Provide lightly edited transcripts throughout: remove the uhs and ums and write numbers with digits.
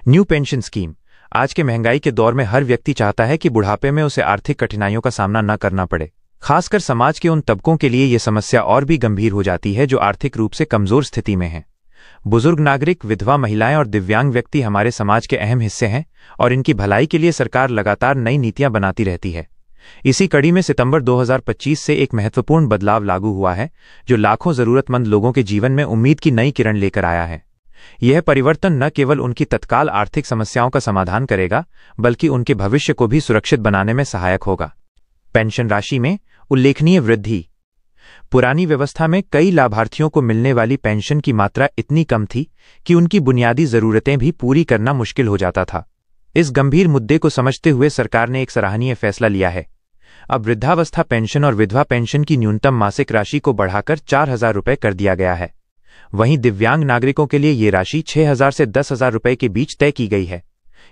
New pension scheme. आज के महंगाई के दौर में हर व्यक्ति चाहता है कि बुढ़ापे में उसे आर्थिक कठिनाइयों का सामना न करना पड़े। खासकर समाज के उन तबकों के लिए ये समस्या और भी गंभीर हो जाती है जो आर्थिक रूप से कमजोर स्थिति में हैं। बुजुर्ग नागरिक, विधवा महिलाएं और दिव्यांग व्यक्ति हमारे समाज के अहम हिस्से हैं और इनकी भलाई के लिए सरकार लगातार नई नीतियां बनाती रहती है। इसी कड़ी में सितंबर 2025 से एक महत्वपूर्ण बदलाव लागू हुआ है जो लाखों जरूरतमंद लोगों के जीवन में उम्मीद की नई किरण लेकर आया है। यह परिवर्तन न केवल उनकी तत्काल आर्थिक समस्याओं का समाधान करेगा बल्कि उनके भविष्य को भी सुरक्षित बनाने में सहायक होगा। पेंशन राशि में उल्लेखनीय वृद्धि। पुरानी व्यवस्था में कई लाभार्थियों को मिलने वाली पेंशन की मात्रा इतनी कम थी कि उनकी बुनियादी जरूरतें भी पूरी करना मुश्किल हो जाता था। इस गंभीर मुद्दे को समझते हुए सरकार ने एक सराहनीय फैसला लिया है। अब वृद्धावस्था पेंशन और विधवा पेंशन की न्यूनतम मासिक राशि को बढ़ाकर 4,000 रुपये कर दिया गया है। वहीं दिव्यांग नागरिकों के लिए ये राशि 6,000 से 10,000 रुपये के बीच तय की गई है।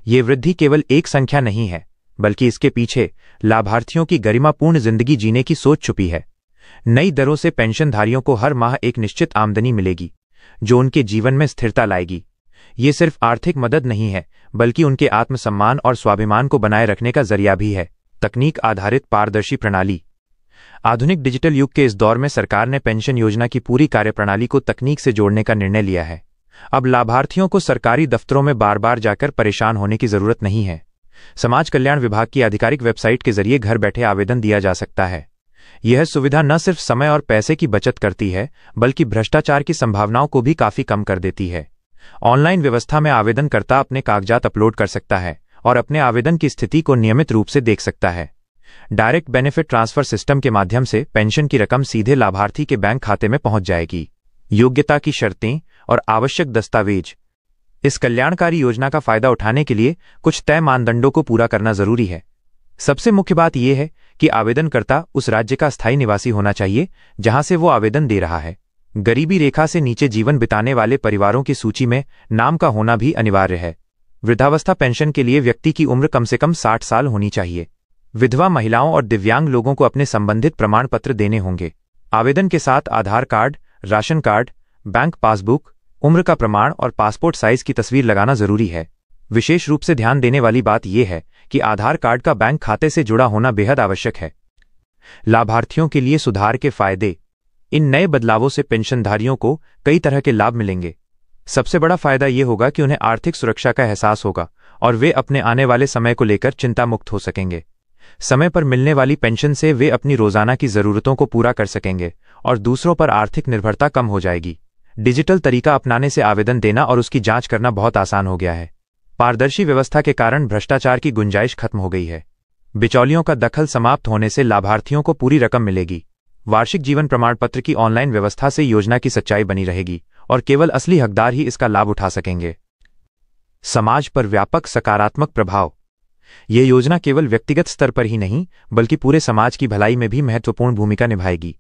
ये वृद्धि केवल एक संख्या नहीं है बल्कि इसके पीछे लाभार्थियों की गरिमापूर्ण जिंदगी जीने की सोच छुपी है। नई दरों से पेंशनधारियों को हर माह एक निश्चित आमदनी मिलेगी जो उनके जीवन में स्थिरता लाएगी। ये सिर्फ आर्थिक मदद नहीं है बल्कि उनके आत्मसम्मान और स्वाभिमान को बनाए रखने का जरिया भी है। तकनीक आधारित पारदर्शी प्रणाली। आधुनिक डिजिटल युग के इस दौर में सरकार ने पेंशन योजना की पूरी कार्यप्रणाली को तकनीक से जोड़ने का निर्णय लिया है। अब लाभार्थियों को सरकारी दफ्तरों में बार बार जाकर परेशान होने की जरूरत नहीं है। समाज कल्याण विभाग की आधिकारिक वेबसाइट के जरिए घर बैठे आवेदन दिया जा सकता है। यह सुविधा न सिर्फ समय और पैसे की बचत करती है बल्कि भ्रष्टाचार की संभावनाओं को भी काफी कम कर देती है। ऑनलाइन व्यवस्था में आवेदनकर्ता अपने कागजात अपलोड कर सकता है और अपने आवेदन की स्थिति को नियमित रूप से देख सकता है। डायरेक्ट बेनिफिट ट्रांसफर सिस्टम के माध्यम से पेंशन की रकम सीधे लाभार्थी के बैंक खाते में पहुंच जाएगी। योग्यता की शर्तें और आवश्यक दस्तावेज। इस कल्याणकारी योजना का फायदा उठाने के लिए कुछ तय मानदंडों को पूरा करना जरूरी है। सबसे मुख्य बात यह है कि आवेदनकर्ता उस राज्य का स्थायी निवासी होना चाहिए जहां से वो आवेदन दे रहा है। गरीबी रेखा से नीचे जीवन बिताने वाले परिवारों की सूची में नाम का होना भी अनिवार्य है। वृद्धावस्था पेंशन के लिए व्यक्ति की उम्र कम से कम 60 साल होनी चाहिए। विधवा महिलाओं और दिव्यांग लोगों को अपने संबंधित प्रमाण पत्र देने होंगे। आवेदन के साथ Aadhaar card, ration card, bank passbook, उम्र का प्रमाण और पासपोर्ट साइज की तस्वीर लगाना जरूरी है। विशेष रूप से ध्यान देने वाली बात यह है कि आधार कार्ड का बैंक खाते से जुड़ा होना बेहद आवश्यक है। लाभार्थियों के लिए सुधार के फायदे। इन नए बदलावों से पेंशनधारियों को कई तरह के लाभ मिलेंगे। सबसे बड़ा फायदा यह होगा कि उन्हें आर्थिक सुरक्षा का एहसास होगा और वे अपने आने वाले समय को लेकर चिंता मुक्त हो सकेंगे। समय पर मिलने वाली पेंशन से वे अपनी रोजाना की जरूरतों को पूरा कर सकेंगे और दूसरों पर आर्थिक निर्भरता कम हो जाएगी। डिजिटल तरीका अपनाने से आवेदन देना और उसकी जांच करना बहुत आसान हो गया है। पारदर्शी व्यवस्था के कारण भ्रष्टाचार की गुंजाइश खत्म हो गई है। बिचौलियों का दखल समाप्त होने से लाभार्थियों को पूरी रकम मिलेगी। वार्षिक जीवन प्रमाण पत्र की ऑनलाइन व्यवस्था से योजना की सच्चाई बनी रहेगी और केवल असली हकदार ही इसका लाभ उठा सकेंगे। समाज पर व्यापक सकारात्मक प्रभाव। यह योजना केवल व्यक्तिगत स्तर पर ही नहीं बल्कि पूरे समाज की भलाई में भी महत्वपूर्ण भूमिका निभाएगी।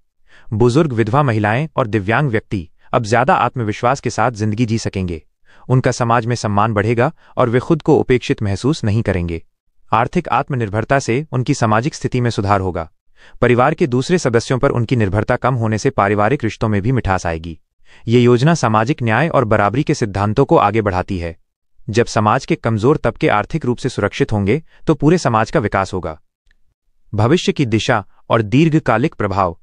बुजुर्ग, विधवा महिलाएं और दिव्यांग व्यक्ति अब ज्यादा आत्मविश्वास के साथ जिंदगी जी सकेंगे। उनका समाज में सम्मान बढ़ेगा और वे खुद को उपेक्षित महसूस नहीं करेंगे। आर्थिक आत्मनिर्भरता से उनकी सामाजिक स्थिति में सुधार होगा। परिवार के दूसरे सदस्यों पर उनकी निर्भरता कम होने से पारिवारिक रिश्तों में भी मिठास आएगी। ये योजना सामाजिक न्याय और बराबरी के सिद्धांतों को आगे बढ़ाती है। जब समाज के कमजोर तबके आर्थिक रूप से सुरक्षित होंगे तो पूरे समाज का विकास होगा। भविष्य की दिशा और दीर्घकालिक प्रभाव।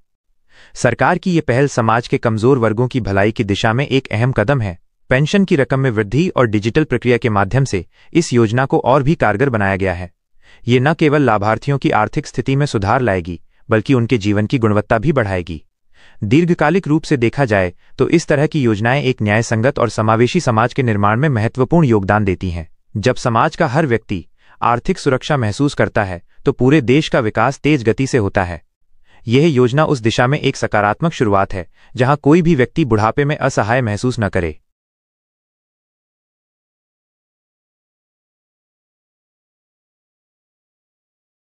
सरकार की यह पहल समाज के कमजोर वर्गों की भलाई की दिशा में एक अहम कदम है। पेंशन की रकम में वृद्धि और डिजिटल प्रक्रिया के माध्यम से इस योजना को और भी कारगर बनाया गया है। ये न केवल लाभार्थियों की आर्थिक स्थिति में सुधार लाएगी बल्कि उनके जीवन की गुणवत्ता भी बढ़ाएगी। दीर्घकालिक रूप से देखा जाए तो इस तरह की योजनाएं एक न्यायसंगत और समावेशी समाज के निर्माण में महत्वपूर्ण योगदान देती हैं। जब समाज का हर व्यक्ति आर्थिक सुरक्षा महसूस करता है तो पूरे देश का विकास तेज गति से होता है। यह योजना उस दिशा में एक सकारात्मक शुरुआत है जहां कोई भी व्यक्ति बुढ़ापे में असहाय महसूस न करे।